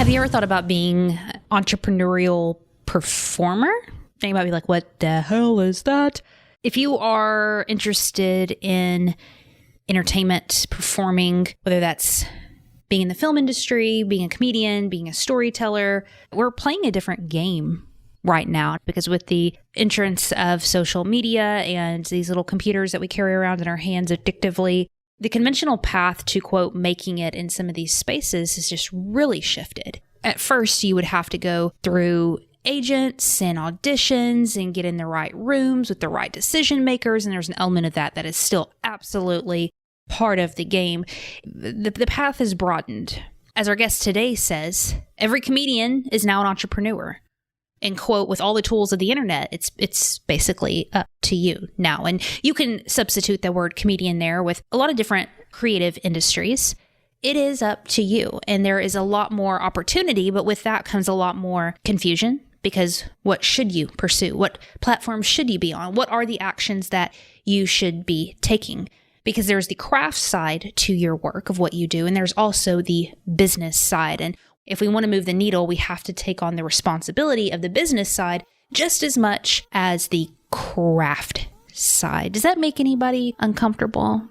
Have you ever thought about being an entrepreneurial performer? You might be like, what the hell is that? If you are interested in entertainment, performing, whether that's being in the film industry, being a comedian, being a storyteller, we're playing a different game right now, because with the entrance of social media and these little computers that we carry around in our hands addictively, the conventional path to, quote, making it in some of these spaces has just really shifted. At first, you would have to go through agents and auditions and get in the right rooms with the right decision makers. And there's an element of that is still absolutely part of the game. The path has broadened. As our guest today says, every comedian is now an entrepreneur. And, quote, with all the tools of the internet, it's basically up to you now. And you can substitute the word comedian there with a lot of different creative industries. It is up to you. And there is a lot more opportunity, but with that comes a lot more confusion, because what should you pursue? What platform should you be on? What are the actions that you should be taking? Because there's the craft side to your work of what you do, and there's also the business side. And if we want to move the needle, we have to take on the responsibility of the business side just as much as the craft side. Does that make anybody uncomfortable?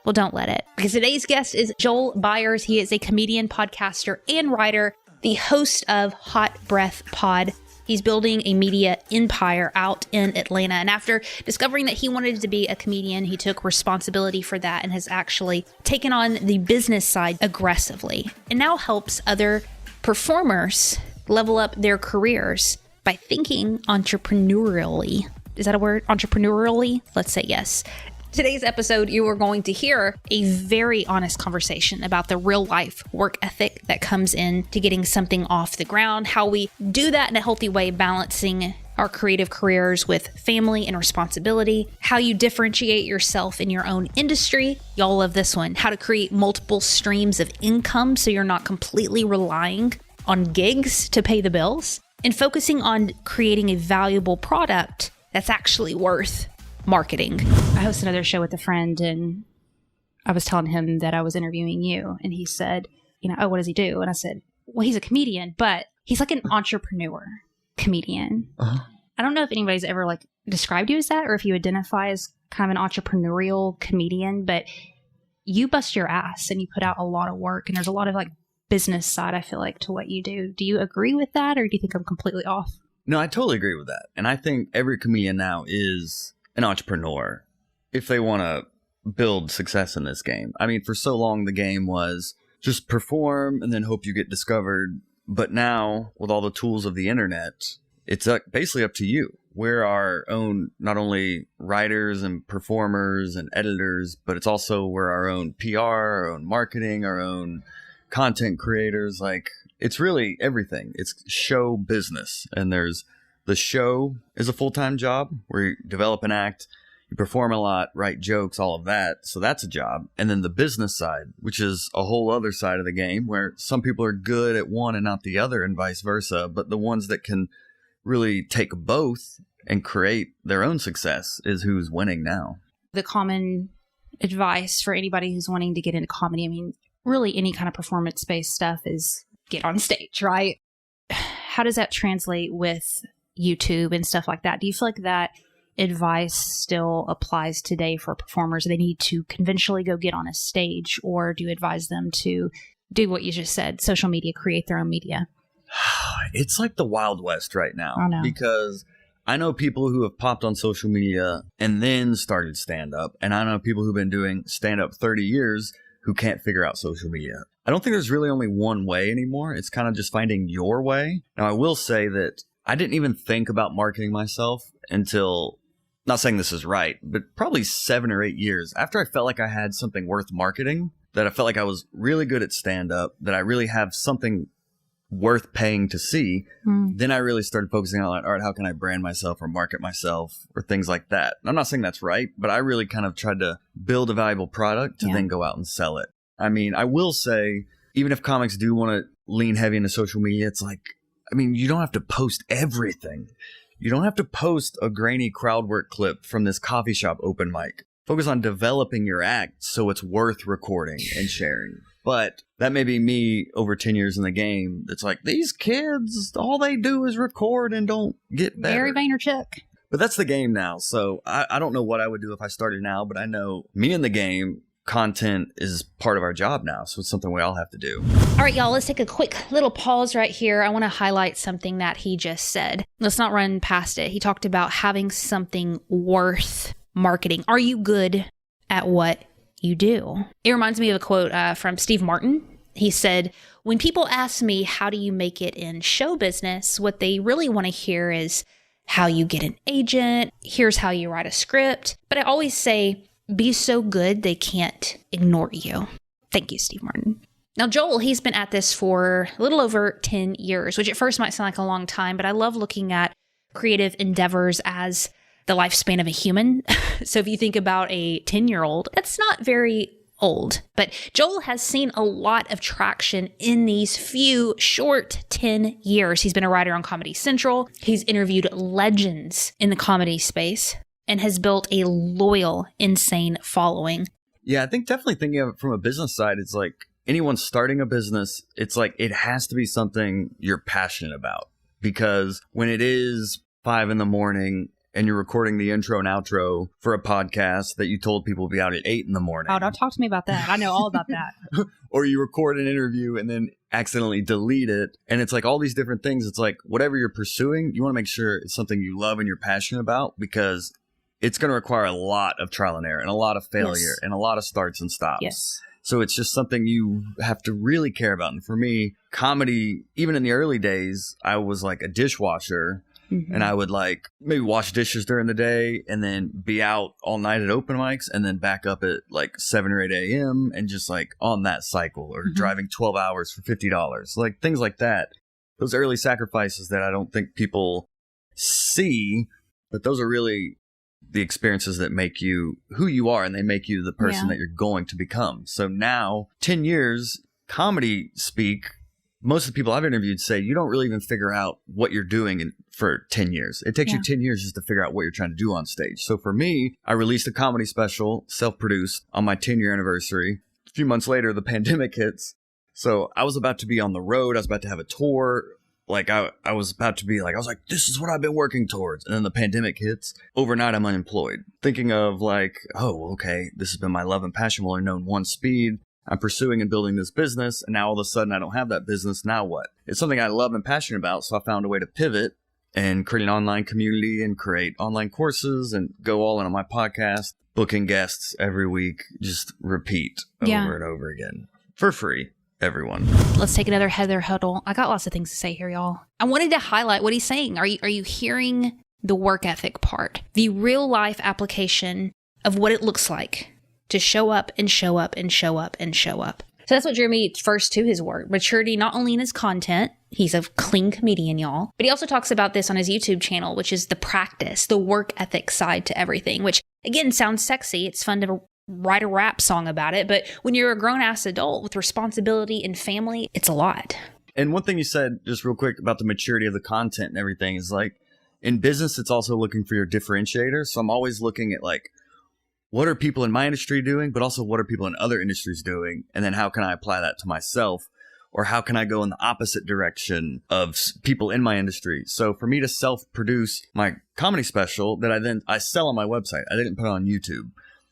Well, don't let it. Because today's guest is Joel Byars. He is a comedian, podcaster, and writer, the host of Hot Breath Pod. He's building a media empire out in Atlanta. And after discovering that he wanted to be a comedian, he took responsibility for that and has actually taken on the business side aggressively, and now helps other performers level up their careers by thinking entrepreneurially. Is that a word? Entrepreneurially? Let's say yes. Today's episode, you are going to hear a very honest conversation about the real life work ethic that comes in to getting something off the ground, how we do that in a healthy way, balancing our creative careers with family and responsibility, how you differentiate yourself in your own industry. Y'all love this one. How to create multiple streams of income so you're not completely relying on gigs to pay the bills, and focusing on creating a valuable product that's actually worth marketing. I host another show with a friend, and I was telling him that I was interviewing you, and he said, oh, what does he do? And I said, well, he's a comedian, but he's like an entrepreneur comedian. Uh-huh. I don't know if anybody's ever described you as that, or if you identify as kind of an entrepreneurial comedian, but you bust your ass and you put out a lot of work, and there's a lot of business side, I feel like, to what you do. Do you agree with that, or do you think I'm completely off? No, I totally agree with that. And I think every comedian now is an entrepreneur if they want to build success in this game. I mean, for so long, the game was just perform and then hope you get discovered. But now, with all the tools of the internet, it's basically up to you. We're our own, not only writers and performers and editors, but it's also we're our own PR, our own marketing, our own content creators. It's really everything. It's show business. And there's the show is a full-time job where you develop an act, you perform a lot, write jokes, all of that. So that's a job. And then the business side, which is a whole other side of the game where some people are good at one and not the other, and vice versa. But the ones that can really take both and create their own success is who's winning now. The common advice for anybody who's wanting to get into comedy, I mean, really any kind of performance-based stuff, is get on stage, right? How does that translate with YouTube and stuff like that? Do you feel like that advice still applies today for performers? They need to conventionally go get on a stage, or do you advise them to do what you just said, social media, create their own media? It's like the Wild West right now. Oh, no. Because I know people who have popped on social media and then started stand-up, and I know people who've been doing stand-up 30 years who can't figure out social media. I don't think there's really only one way anymore. It's kind of just finding your way. Now, I will say that I didn't even think about marketing myself until, not saying this is right, but probably 7 or 8 years after I felt like I had something worth marketing, that I felt like I was really good at stand-up, that I really have something worth paying to see. Then I really started focusing on, all right, how can I brand myself or market myself or things like that? And I'm not saying that's right, but I really kind of tried to build a valuable product to then go out and sell it. I mean, I will say, even if comics do want to lean heavy into social media, it's you don't have to post everything. You don't have to post a grainy crowd work clip from this coffee shop open mic. Focus on developing your act so it's worth recording and sharing. But that may be me over 10 years in the game. It's like, these kids, all they do is record and don't get better. Gary Vaynerchuk. But that's the game now. So I don't know what I would do if I started now, but I know me in the game, content is part of our job now. So it's something we all have to do. All right, y'all, let's take a quick little pause right here. I want to highlight something that he just said. Let's not run past it. He talked about having something worth marketing. Are you good at what you do? It reminds me of a quote from Steve Martin. He said, when people ask me, how do you make it in show business? What they really want to hear is how you get an agent. Here's how you write a script. But I always say, be so good they can't ignore you. Thank you, Steve Martin. Now, Joel, he's been at this for a little over 10 years, which at first might sound like a long time, but I love looking at creative endeavors as the lifespan of a human. So if you think about a 10-year-old, that's not very old. But Joel has seen a lot of traction in these few short 10 years. He's been a writer on Comedy Central. He's interviewed legends in the comedy space and has built a loyal, insane following. Yeah, I think definitely thinking of it from a business side, it's like anyone starting a business, it's like it has to be something you're passionate about. Because when it is 5 a.m. and you're recording the intro and outro for a podcast that you told people would be out at 8 a.m. Oh, don't talk to me about that. I know all about that. Or you record an interview and then accidentally delete it. And it's like all these different things. It's like whatever you're pursuing, you want to make sure it's something you love and you're passionate about, because it's going to require a lot of trial and error and a lot of failure and a lot of starts and stops. Yes. So it's just something you have to really care about. And for me, comedy, even in the early days, I was like a dishwasher. And I would like maybe wash dishes during the day and then be out all night at open mics and then back up at like 7 or 8 a.m. and just like on that cycle, or driving 12 hours for $50, like things like that. Those early sacrifices that I don't think people see, but those are really the experiences that make you who you are, and they make you the person that you're going to become. So now, 10 years, comedy speak, most of the people I've interviewed say you don't really even figure out what you're doing for 10 years. It takes you 10 years just to figure out what you're trying to do on stage. So for me, I released a comedy special, self-produced, on my 10-year anniversary. A few months later, the pandemic hits. So I was about to be on the road. I was about to have a tour. Like I was about to be like, I was like, this is what I've been working towards. And then the pandemic hits. Overnight, I'm unemployed. Thinking of like, oh, okay, this has been my love and passion. Well, I've known one speed. I'm pursuing and building this business, and now all of a sudden I don't have that business. Now what? It's something I love and passionate about, so I found a way to pivot and create an online community and create online courses and go all in on my podcast, booking guests every week, just repeat over and over again for free. Everyone. Let's take another Heather huddle. I got lots of things to say here, y'all. I wanted to highlight what he's saying. Are you hearing the work ethic part? The real life application of what it looks like to show up and show up and show up and show up. So that's what drew me first to his work. Maturity, not only in his content, he's a clean comedian, y'all, but he also talks about this on his YouTube channel, which is the practice, the work ethic side to everything, which again sounds sexy. It's fun to write a rap song about it. But when you're a grown-ass adult with responsibility and family, it's a lot. And one thing you said just real quick about the maturity of the content and everything is like, in business, it's also looking for your differentiator. So I'm always looking at like, what are people in my industry doing, but also what are people in other industries doing? And then how can I apply that to myself? Or how can I go in the opposite direction of people in my industry? So for me to self-produce my comedy special that I sell on my website, I didn't put it on YouTube.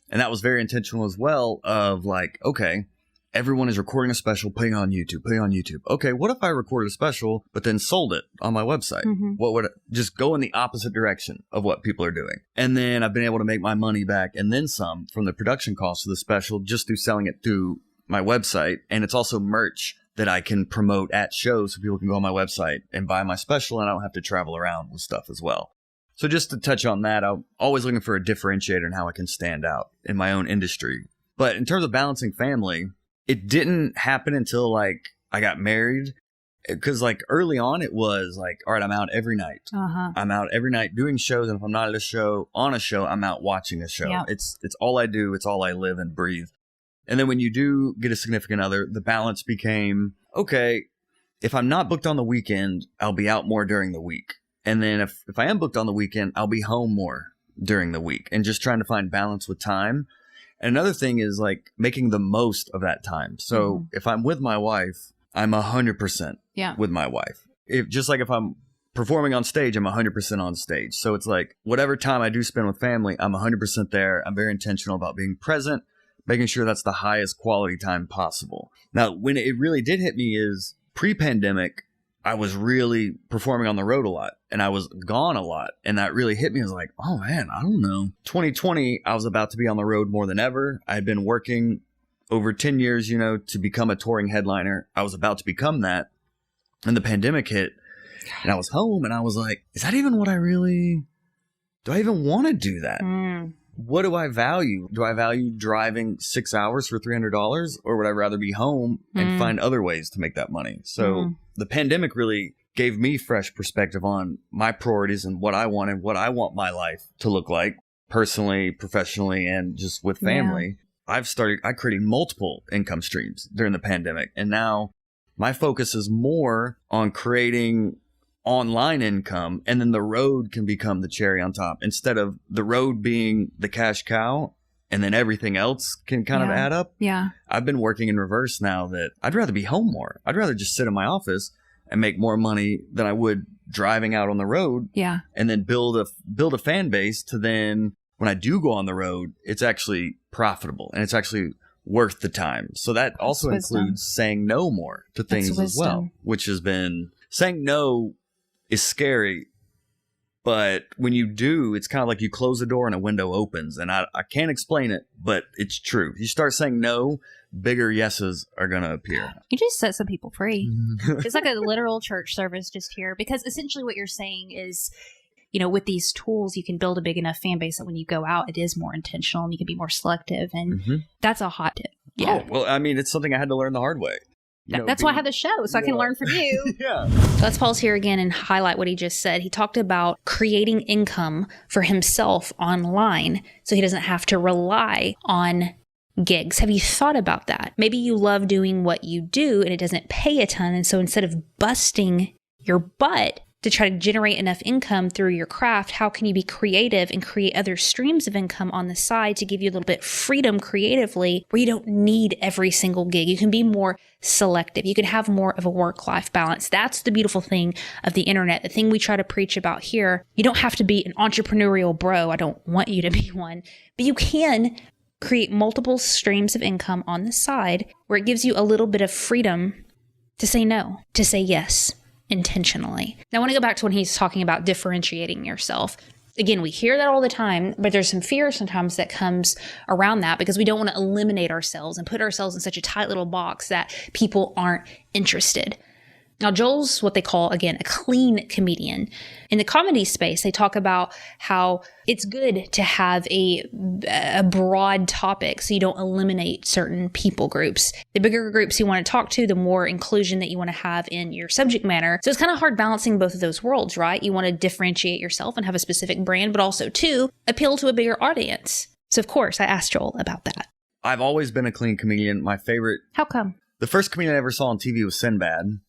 And that was very intentional as well, of like, okay, everyone is recording a special, putting it on YouTube. Okay, what if I recorded a special, but then sold it on my website? What would just go in the opposite direction of what people are doing? And then I've been able to make my money back and then some from the production costs of the special just through selling it through my website. And it's also merch that I can promote at shows so people can go on my website and buy my special, and I don't have to travel around with stuff as well. So just to touch on that, I'm always looking for a differentiator in how I can stand out in my own industry. But in terms of balancing family, it didn't happen until like I got married, because like early on it was like, all right, I'm out every night. I'm out every night doing shows. And if I'm not at a show, on a show, I'm out watching a show. Yep. It's all I do. It's all I live and breathe. And then when you do get a significant other, the balance became, okay, if I'm not booked on the weekend, I'll be out more during the week. And then if I am booked on the weekend, I'll be home more during the week, and just trying to find balance with time. And another thing is like making the most of that time. So if I'm with my wife, I'm 100% with my wife. Just like if I'm performing on stage, I'm 100% on stage. So it's like whatever time I do spend with family, I'm 100% there. I'm very intentional about being present, making sure that's the highest quality time possible. Now, when it really did hit me is pre-pandemic, I was really performing on the road a lot and I was gone a lot. And that really hit me. I was like, oh man, I don't know. 2020, I was about to be on the road more than ever. I had been working over 10 years, to become a touring headliner. I was about to become that. And the pandemic hit and I was home and I was like, is that even what do I even want to do that? What do I value? Do I value driving 6 hours for $300 or would I rather be home and find other ways to make that money? So the pandemic really gave me fresh perspective on my priorities and what I want and what I want my life to look like personally, professionally, and just with family. I created multiple income streams during the pandemic. And now my focus is more on creating online income, and then the road can become the cherry on top instead of the road being the cash cow and then everything else can kind of add up. I've been working in reverse now that I'd rather be home more. I'd rather just sit in my office and make more money than I would driving out on the road. And then build a fan base to then when I do go on the road, it's actually profitable and it's actually worth the time. So that also includes saying no more to things as well, which has been saying no is scary. But when you do, it's kind of like you close the door and a window opens. And I can't explain it, but it's true. You start saying no, bigger yeses are going to appear. You just set some people free. It's like a literal church service just here. Because essentially what you're saying is, with these tools, you can build a big enough fan base that when you go out, it is more intentional and you can be more selective. And that's a hot tip. Oh, well, I mean, it's something I had to learn the hard way. That's why I have the show, so I can learn from you. Let's pause here again and highlight what he just said. He talked about creating income for himself online so he doesn't have to rely on gigs. Have you thought about that? Maybe you love doing what you do and it doesn't pay a ton. And so instead of busting your butt to try to generate enough income through your craft, how can you be creative and create other streams of income on the side to give you a little bit of freedom creatively where you don't need every single gig? You can be more selective. You can have more of a work-life balance. That's the beautiful thing of the internet. The thing we try to preach about here, you don't have to be an entrepreneurial bro. I don't want you to be one, but you can create multiple streams of income on the side where it gives you a little bit of freedom to say no, to say yes. Intentionally. Now, I want to go back to when he's talking about differentiating yourself. Again, we hear that all the time, but there's some fear sometimes that comes around that because we don't want to eliminate ourselves and put ourselves in such a tight little box that people aren't interested. Now, Joel's what they call, again, a clean comedian. In the comedy space, they talk about how it's good to have a broad topic so you don't eliminate certain people groups. The bigger groups you want to talk to, the more inclusion that you want to have in your subject matter. So it's kind of hard balancing both of those worlds, right? You want to differentiate yourself and have a specific brand, but also, too, appeal to a bigger audience. So, of course, I asked Joel about that. I've always been a clean comedian. My favorite... How come? The first comedian I ever saw on TV was Sinbad.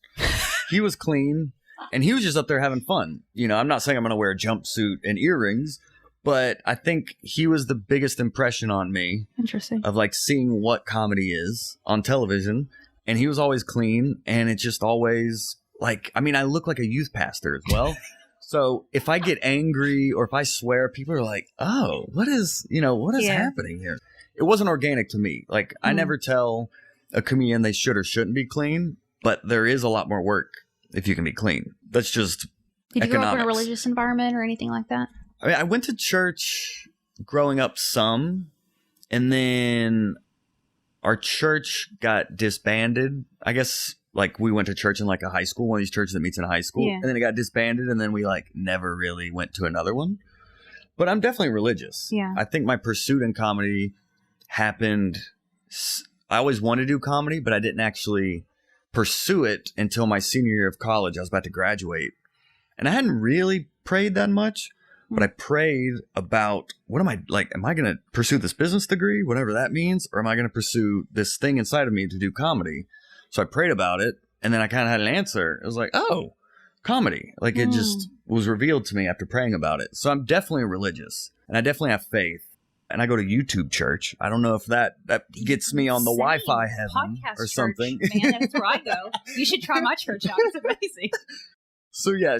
He was clean, and he was just up there having fun. I'm not saying I'm going to wear a jumpsuit and earrings, but I think he was the biggest impression on me. Interesting. Of like seeing what comedy is on television, and he was always clean, and it just always like, I look like a youth pastor as well. So if I get angry or if I swear, people are like, oh, what is happening here? It wasn't organic to me. Like, I never tell a comedian they should or shouldn't be clean. But there is a lot more work if you can be clean. That's just Did you economics. grow up in a religious environment or anything like that? I went to church growing up some, and then our church got disbanded. I guess like we went to church in like a high school, one of these churches that meets in a high school, and then it got disbanded, and then we like never really went to another one. But I'm definitely religious. Yeah. I think my pursuit in comedy happened. I always wanted to do comedy, but I didn't actually pursue it until my senior year of college. I was about to graduate, and I hadn't really prayed that much, but I prayed about what am I going to pursue this business degree, whatever that means, or am I going to pursue this thing inside of me to do comedy? So I prayed about it, and then I kind of had an answer. It was like, oh, comedy. Like it just was revealed to me after praying about it. So I'm definitely religious, and I definitely have faith. and I go to YouTube church. I don't know if that gets me on the Wi-Fi heaven Podcast or something. Church, man, that's where I go. You should try my church out. It's amazing. So yeah,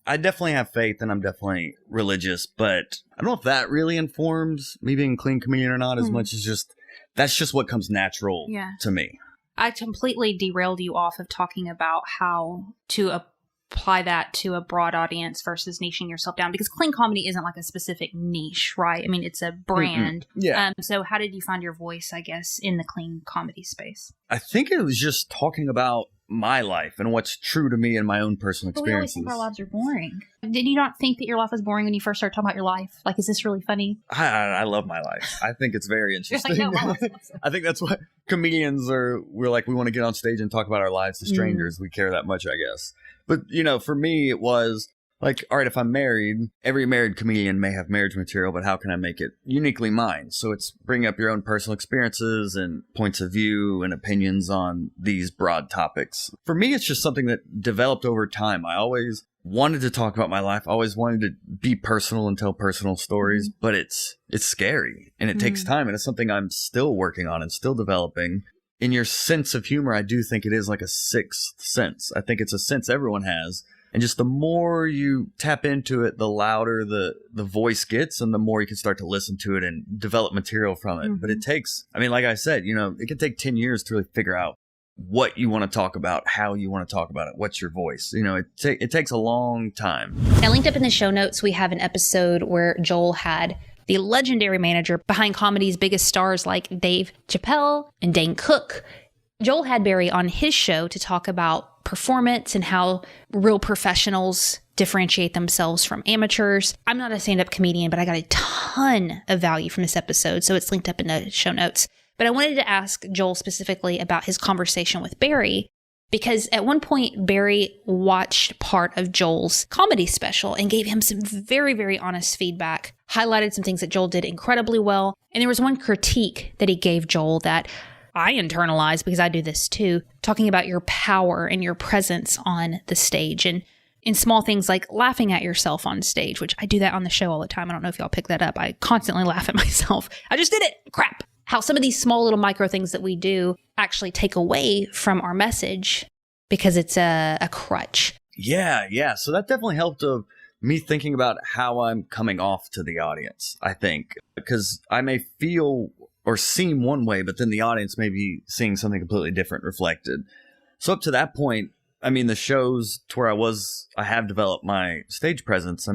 I definitely have faith and I'm definitely religious, but I don't know if that really informs me being a clean comedian or not as much as that's just what comes natural to me. I completely derailed you off of talking about how to apply that to a broad audience versus niching yourself down, because clean comedy isn't like a specific niche, right? I mean, it's a brand. Yeah. So how did you find your voice, I guess, in the clean comedy space? I think it was just talking about my life and what's true to me and my own personal But we always experiences. think our lives are boring. Did you not think that your life was boring when you first started talking about your life? Like, is this really funny? I love my life. I think it's very interesting. You're like, no, my life's awesome. I think that's what comedians are. We're like, we want to get on stage and talk about our lives to strangers. We care that much, I guess. But, for me, it was like, all right, if I'm married, every married comedian may have marriage material, but how can I make it uniquely mine? So it's bring up your own personal experiences and points of view and opinions on these broad topics. For me, it's just something that developed over time. I always wanted to talk about my life. I always wanted to be personal and tell personal stories, but it's scary and it takes time. And it's something I'm still working on and still developing. In your sense of humor, I do think it is like a sixth sense. I think it's a sense everyone has. And just the more you tap into it, the louder the voice gets and the more you can start to listen to it and develop material from it. But it takes, like I said, it can take 10 years to really figure out what you want to talk about, how you want to talk about it, what's your voice. It takes a long time. Now, linked up in the show notes, we have an episode where Joel had the legendary manager behind comedy's biggest stars like Dave Chappelle and Dane Cook. Joel had Barry on his show to talk about performance and how real professionals differentiate themselves from amateurs. I'm not a stand-up comedian, but I got a ton of value from this episode, so it's linked up in the show notes. But I wanted to ask Joel specifically about his conversation with Barry, because at one point, Barry watched part of Joel's comedy special and gave him some very, very honest feedback, highlighted some things that Joel did incredibly well. And there was one critique that he gave Joel that I internalize because I do this too, talking about your power and your presence on the stage and in small things like laughing at yourself on stage, which I do that on the show all the time. I don't know if y'all pick that up. I constantly laugh at myself. I just did it. Crap. How some of these small little micro things that we do actually take away from our message because it's a crutch. Yeah. So that definitely helped of me thinking about how I'm coming off to the audience, I think, because I may feel or seem one way, but then the audience may be seeing something completely different reflected. So up to that point, the shows to where I have developed my stage presence.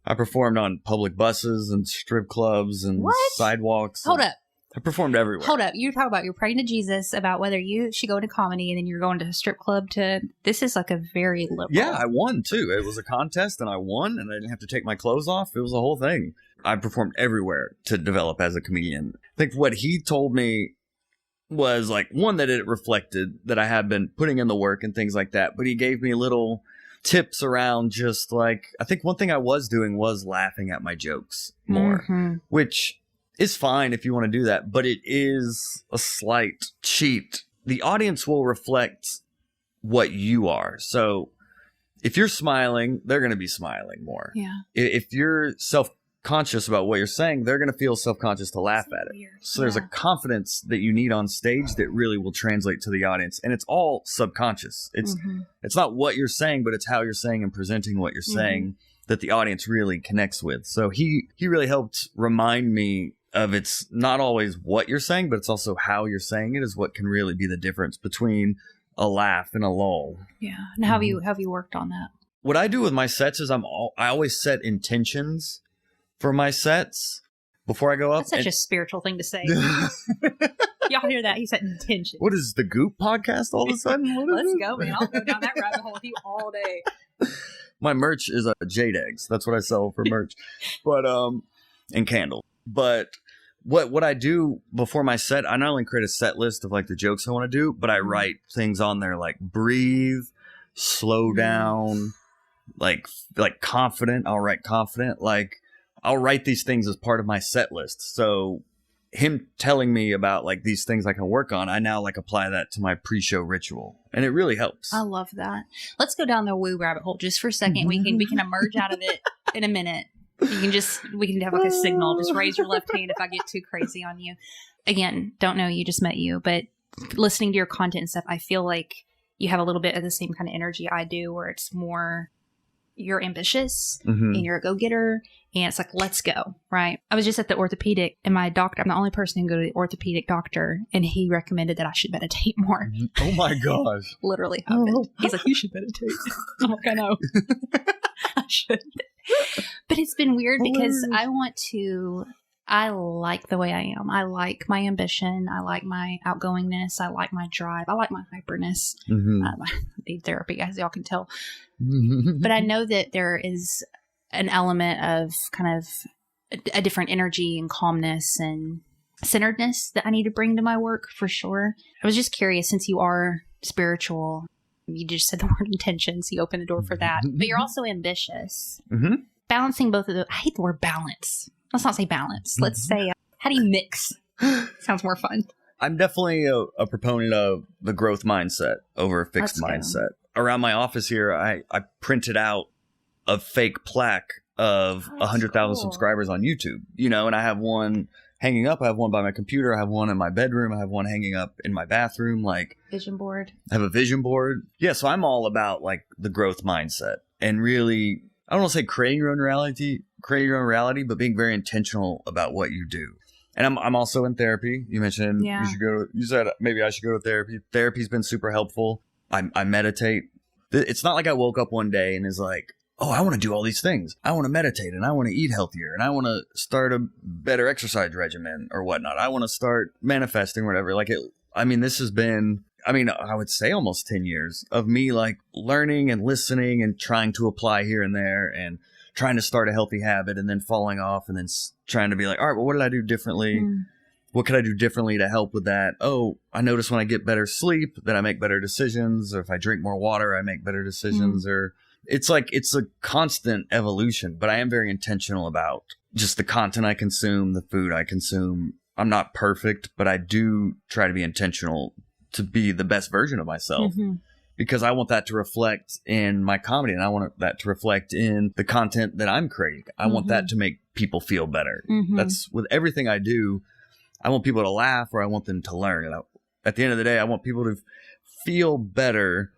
I performed on public buses and strip clubs and sidewalks. Hold up. I performed everywhere. Hold up. You talk about you're praying to Jesus about whether you should go into comedy and then you're going to a strip club this is like a very liberal. Yeah, I won too. It was a contest and I won and I didn't have to take my clothes off. It was a whole thing. I performed everywhere to develop as a comedian. I think what he told me was like, one, that it reflected that I had been putting in the work and things like that. But he gave me little tips around just like, I think one thing I was doing was laughing at my jokes more, which is fine if you want to do that. But it is a slight cheat. The audience will reflect what you are. So if you're smiling, they're going to be smiling more. Yeah. If you're self-conscious about what you're saying, they're going to feel self-conscious to laugh at it. So there's a confidence that you need on stage that really will translate to the audience. And it's all subconscious. It's not what you're saying, but it's how you're saying and presenting what you're saying that the audience really connects with. So he really helped remind me of it's not always what you're saying, but it's also how you're saying it is what can really be the difference between a laugh and a lull. Yeah. And how have you worked on that? What I do with my sets is I always set intentions for my sets before I go up. That's such a spiritual thing to say. Y'all hear that? He said intention. What is the Goop podcast all of a sudden? Let's go, man. I'll go down that rabbit hole with you all day. My merch is jade eggs. That's what I sell for merch, but and candles. But what I do before my set, I not only create a set list of like the jokes I want to do, but I write things on there like breathe, slow down, like confident. I'll write confident. Like I'll write these things as part of my set list. So him telling me about like these things I can work on, I now like apply that to my pre-show ritual, and it really helps. I love that. Let's go down the woo rabbit hole just for a second. We can emerge out of it in a minute. We can have like a signal. Just raise your left hand if I get too crazy on you. Again, don't know you, just met you, but listening to your content and stuff, I feel like you have a little bit of the same kind of energy I do, where it's more, you're ambitious and you're a go-getter, and it's like, let's go, right? I was just at the orthopedic, and my doctor, I'm the only person who can go to the orthopedic doctor, and he recommended that I should meditate more. Oh my gosh. Literally happened. He's like, you should meditate. I'm like, I know. I should. But it's been weird because I like the way I am. I like my ambition. I like my outgoingness. I like my drive. I like my hyperness. I need therapy, as y'all can tell. But I know that there is an element of kind of a different energy and calmness and centeredness that I need to bring to my work, for sure. I was just curious, since you are spiritual, you just said the word intentions. You opened the door for that. But you're also ambitious. Balancing both of those. I hate the word balance. Let's not say balance. Let's say, how do you mix? Sounds more fun. I'm definitely a proponent of the growth mindset over a fixed mindset. Around my office here, I printed out a fake plaque of 100,000 subscribers on YouTube, and I have one hanging up. I have one by my computer. I have one in my bedroom. I have one hanging up in my bathroom. Like, vision board. I have a vision board. Yeah. So I'm all about like the growth mindset, and really, I don't want to say creating your own reality, but being very intentional about what you do. And I'm also in therapy. You mentioned you said maybe I should go to therapy. Therapy's been super helpful. I meditate. It's not like I woke up one day and is like, oh, I want to do all these things. I want to meditate, and I want to eat healthier, and I want to start a better exercise regimen or whatnot. I want to start manifesting, whatever. This has been, I would say almost 10 years of me like learning and listening and trying to apply here and there and trying to start a healthy habit and then falling off and then trying to be like, all right, well, what did I do differently? What could I do differently to help with that? Oh, I notice when I get better sleep that I make better decisions, or if I drink more water, I make better decisions, or it's a constant evolution, but I am very intentional about just the content I consume, the food I consume. I'm not perfect, but I do try to be intentional to be the best version of myself. Because I want that to reflect in my comedy, and I want that to reflect in the content that I'm creating. I want that to make people feel better. That's with everything I do. I want people to laugh, or I want them to learn. And at the end of the day, I want people to feel better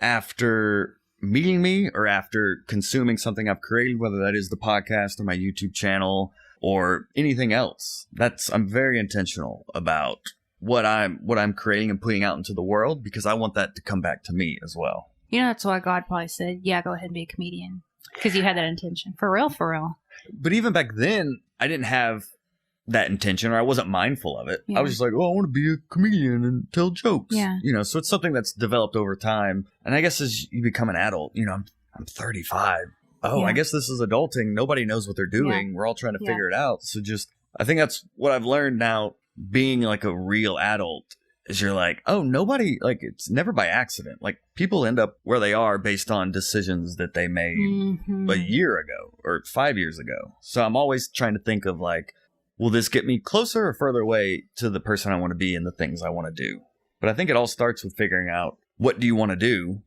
after meeting me or after consuming something I've created, whether that is the podcast or my YouTube channel or anything else. I'm very intentional about what I'm creating and putting out into the world, because I want that to come back to me as well. That's why God probably said, yeah, go ahead and be a comedian, because you had that intention. For real. But even back then, I didn't have that intention, or I wasn't mindful of it. I was just like, oh, I want to be a comedian and tell jokes. So it's something that's developed over time. And I guess as you become an adult, I'm 35. I guess this is adulting. Nobody knows what they're doing. We're all trying to figure it out. So I think that's what I've learned now, being like a real adult, is you're like, oh, nobody, like, it's never by accident. Like, people end up where they are based on decisions that they made a year ago or 5 years ago. So I'm always trying to think of like, will this get me closer or further away to the person I want to be and the things I want to do? But I think it all starts with figuring out, what do you want to do?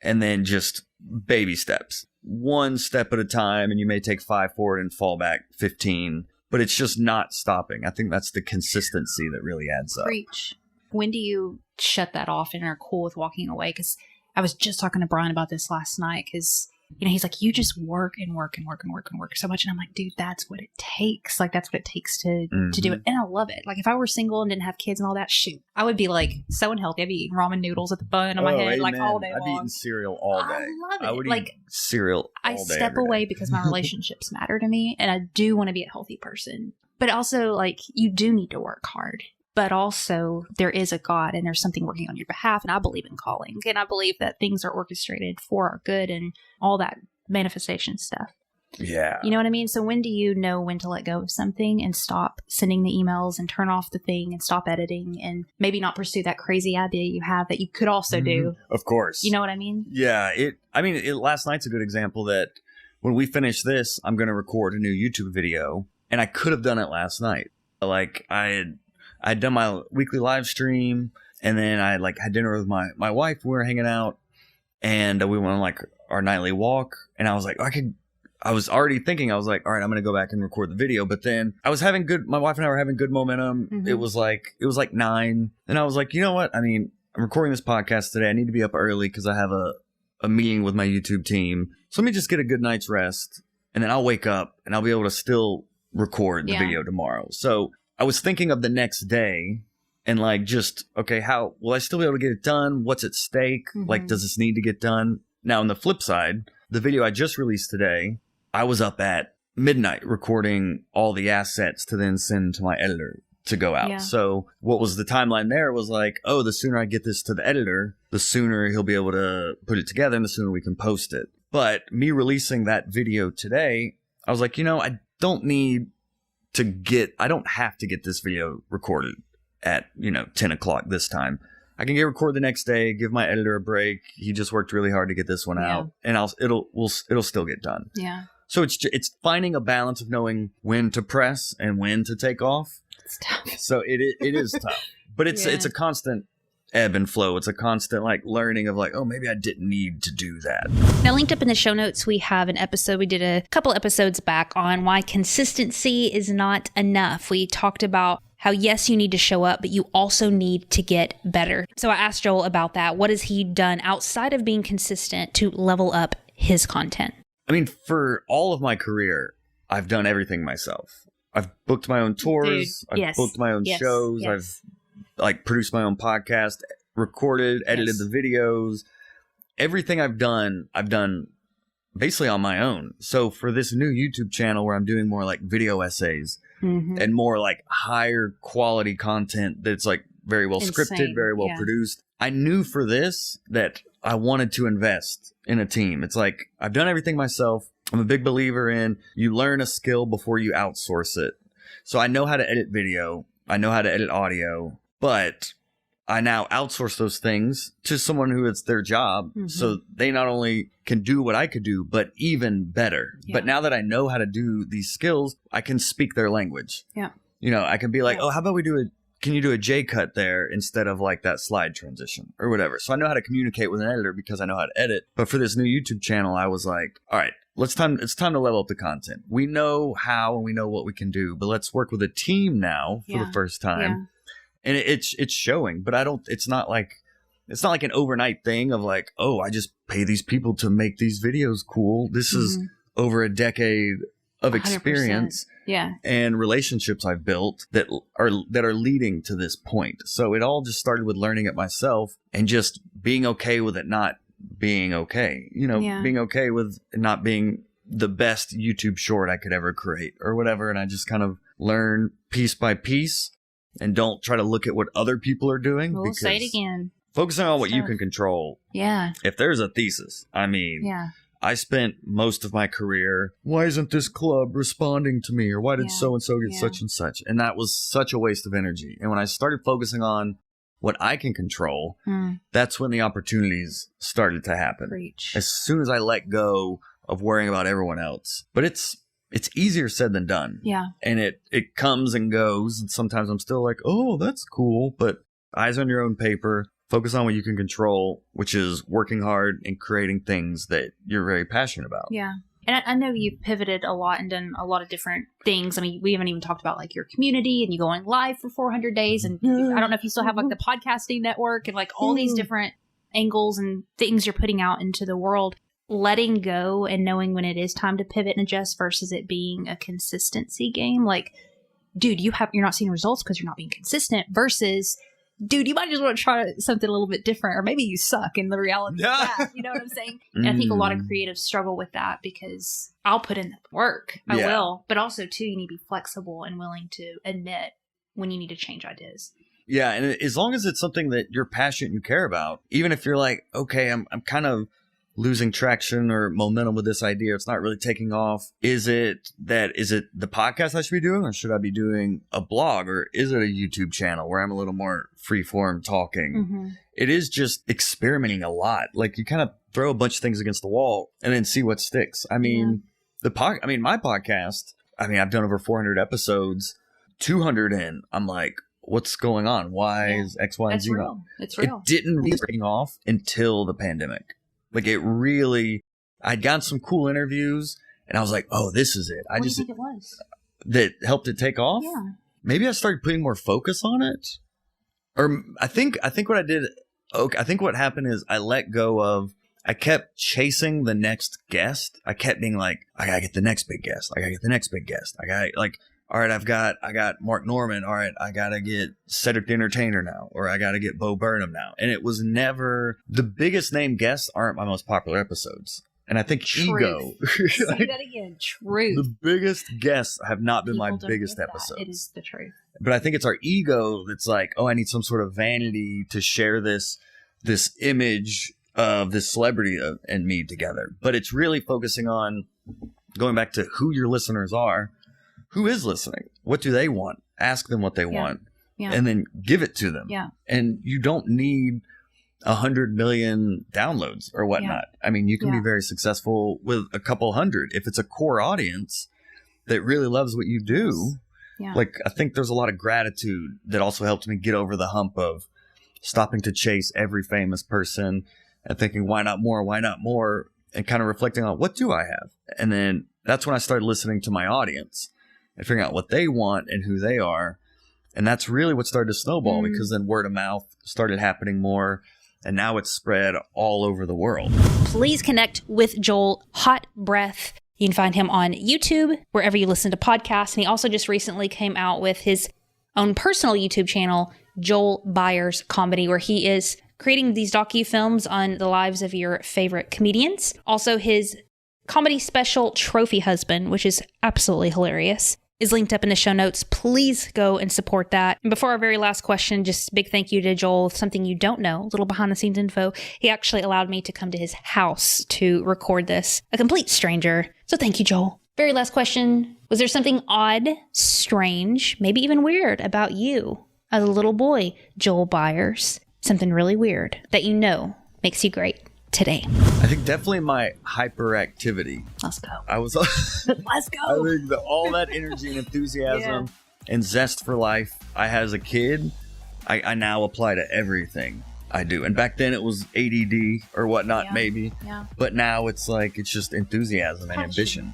And then just baby steps, one step at a time. And you may take 5 forward and fall back 15, but it's just not stopping. I think that's the consistency that really adds up. Preach. When do you shut that off and are cool with walking away? Because I was just talking to Brian about this last night, because he's like, you just work and work and work and work and work so much. And I'm like, dude, that's what it takes. Like, that's what it takes to do it. And I love it. Like, if I were single and didn't have kids and all that, shoot, I would be like so unhealthy. I'd be eating ramen noodles at the bun on my head, like all day long. I'd be eating cereal all day. I love it. I would eat cereal all day. I step away because my relationships matter to me, and I do want to be a healthy person. But also, like, you do need to work hard. But also, there is a God, and there's something working on your behalf. And I believe in calling. And I believe that things are orchestrated for our good and all that manifestation stuff. Yeah. You know what I mean? So when do you know when to let go of something and stop sending the emails and turn off the thing and stop editing and maybe not pursue that crazy idea you have that you could also do? Of course. You know what I mean? Yeah. Last night's a good example that when we finish this, I'm going to record a new YouTube video, and I could have done it last night. Like, I'd done my weekly live stream, and then I had dinner with my wife. We were hanging out, and we went on like our nightly walk, and I was like, I I was already thinking, I was like, all right, I'm going to go back and record the video. But then my wife and I were having good momentum. Mhm. It was like 9. And I was like, you know what? I mean, I'm recording this podcast today. I need to be up early because I have a meeting with my YouTube team. So let me just get a good night's rest. And then I'll wake up and I'll be able to still record the video tomorrow. So I was thinking of the next day and like, just, okay, how will I still be able to get it done? What's at stake? Mhm. Like, does this need to get done? Now, on the flip side, the video I just released today, I was up at midnight recording all the assets to then send to my editor to go out. Yeah. So what was the timeline there was like, oh, the sooner I get this to the editor, the sooner he'll be able to put it together and the sooner we can post it. But me releasing that video today, I was like, I don't have to get this video recorded at, 10 o'clock this time. I can get recorded the next day, give my editor a break. He just worked really hard to get this one out, and it'll still get done. Yeah. So it's finding a balance of knowing when to press and when to take off. It's tough. So it is tough, but it's a constant ebb and flow. It's a constant like learning of like, oh, maybe I didn't need to do that. Now, linked up in the show notes, we have an episode we did a couple episodes back on why consistency is not enough. We talked about how, yes, you need to show up, but you also need to get better. So I asked Joel about that. What has he done outside of being consistent to level up his content? I mean, for all of my career, I've done everything myself. I've booked my own tours. Dude, I've booked my own shows. Yes. I've like produced my own podcast, recorded, edited the videos. Everything I've done basically on my own. So for this new YouTube channel where I'm doing more like video essays and more like higher quality content that's like very well scripted, very well produced, I knew for this that I wanted to invest in a team. It's like, I've done everything myself. I'm a big believer in you learn a skill before you outsource it. So I know how to edit video. I know how to edit audio, but I now outsource those things to someone who it's their job. So they not only can do what I could do, but even better. Yeah. But now that I know how to do these skills, I can speak their language. Yeah. I can be like, oh, how about can you do a J cut there instead of like that slide transition or whatever? So I know how to communicate with an editor because I know how to edit. But for this new YouTube channel, I was like, all right, it's time to level up the content. We know how and we know what we can do, but let's work with a team now for the first time. Yeah. And it's showing, but it's not like an overnight thing of like, oh, I just pay these people to make these videos cool. This is over a decade of experience and relationships I've built that are leading to this point. So it all just started with learning it myself and just being okay with it not being okay. Being okay with not being the best YouTube short I could ever create or whatever. And I just kind of learn piece by piece. And don't try to look at what other people are doing. We'll say it again. Focusing on what you can control. Yeah. If there's a thesis, I spent most of my career, why isn't this club responding to me? Or why did so-and-so get such and such? And that was such a waste of energy. And when I started focusing on what I can control, that's when the opportunities started to happen. Preach. As soon as I let go of worrying about everyone else. But it's easier said than done. Yeah. And it comes and goes. And sometimes I'm still like, oh, that's cool. But eyes on your own paper, focus on what you can control, which is working hard and creating things that you're very passionate about. Yeah. And I know you've pivoted a lot and done a lot of different things. I mean, we haven't even talked about like your community and you going live for 400 days. And I don't know if you still have like the podcasting network and like all these different angles and things you're putting out into the world. Letting go and knowing when it is time to pivot and adjust versus it being a consistency game. Like, dude, you're not seeing results because you're not being consistent versus, dude, you might just want to try something a little bit different, or maybe you suck in the reality of that. You know what I'm saying? And I think a lot of creatives struggle with that because I'll put in the work. I will. But also, too, you need to be flexible and willing to admit when you need to change ideas. Yeah. And as long as it's something that you're passionate and you care about, even if you're like, okay, I'm kind of losing traction or momentum with this idea, it's not really taking off. Is it the podcast I should be doing, or should I be doing a blog, or is it a YouTube channel where I'm a little more free form talking? It is just experimenting a lot. Like you kind of throw a bunch of things against the wall and then see what sticks. I mean, my podcast, I've done over 400 episodes, 200 in. I'm like, what's going on? Why is X, Y, and Z? It's real. It didn't really take off until the pandemic. Like I'd gotten some cool interviews And I was like, oh, this is it. What do you think it was? That helped it take off. Yeah. Maybe I started putting more focus on it. Or I think what I did, okay, I think what happened is I kept chasing the next guest. I kept being like, I gotta get the next big guest. I gotta get the next big guest. I gotta, like, all right, I got Mark Norman. All right, I gotta get Cedric the Entertainer now, or I gotta get Bo Burnham now. And it was never, the biggest name guests aren't my most popular episodes. And I think ego. Say that again. Truth. The biggest guests have not been People my don't biggest get that. episodes. It is the truth. But I think it's our ego that's like, oh, I need some sort of vanity to share this image of this celebrity and me together. But it's really focusing on going back to who your listeners are. Who is listening? What do they want? Ask them what they want. Yeah. And then give it to them. Yeah. And you don't need 100 million downloads or whatnot. I mean, you can be very successful with a couple hundred. If it's a core audience that really loves what you do, like, I think there's a lot of gratitude that also helped me get over the hump of stopping to chase every famous person and thinking, why not more? Why not more? And kind of reflecting on, what do I have? And then that's when I started listening to my audience and figuring out what they want and who they are. And that's really what started to snowball, because then word of mouth started happening more. And now it's spread all over the world. Please connect with Joel Hot Breath. You can find him on YouTube, wherever you listen to podcasts. And he also just recently came out with his own personal YouTube channel, Joel Byars Comedy, where he is creating these docu-films on the lives of your favorite comedians. Also, his comedy special, Trophy Husband, which is absolutely hilarious, is linked up in the show notes. Please go and support that. And before our very last question, just big thank you to Joel. Something you don't know, a little behind the scenes info. He actually allowed me to come to his house to record this. A complete stranger. So thank you, Joel. Very last question. Was there something odd, strange, maybe even weird about you as a little boy, Joel Byars? Something really weird that you know makes you great today? I think definitely my hyperactivity. Let's go. Let's go. I think all that energy and enthusiasm and zest for life I had as a kid, I now apply to everything I do. And back then it was ADD or whatnot, maybe. Yeah. But now it's like, it's just enthusiasm and ambition.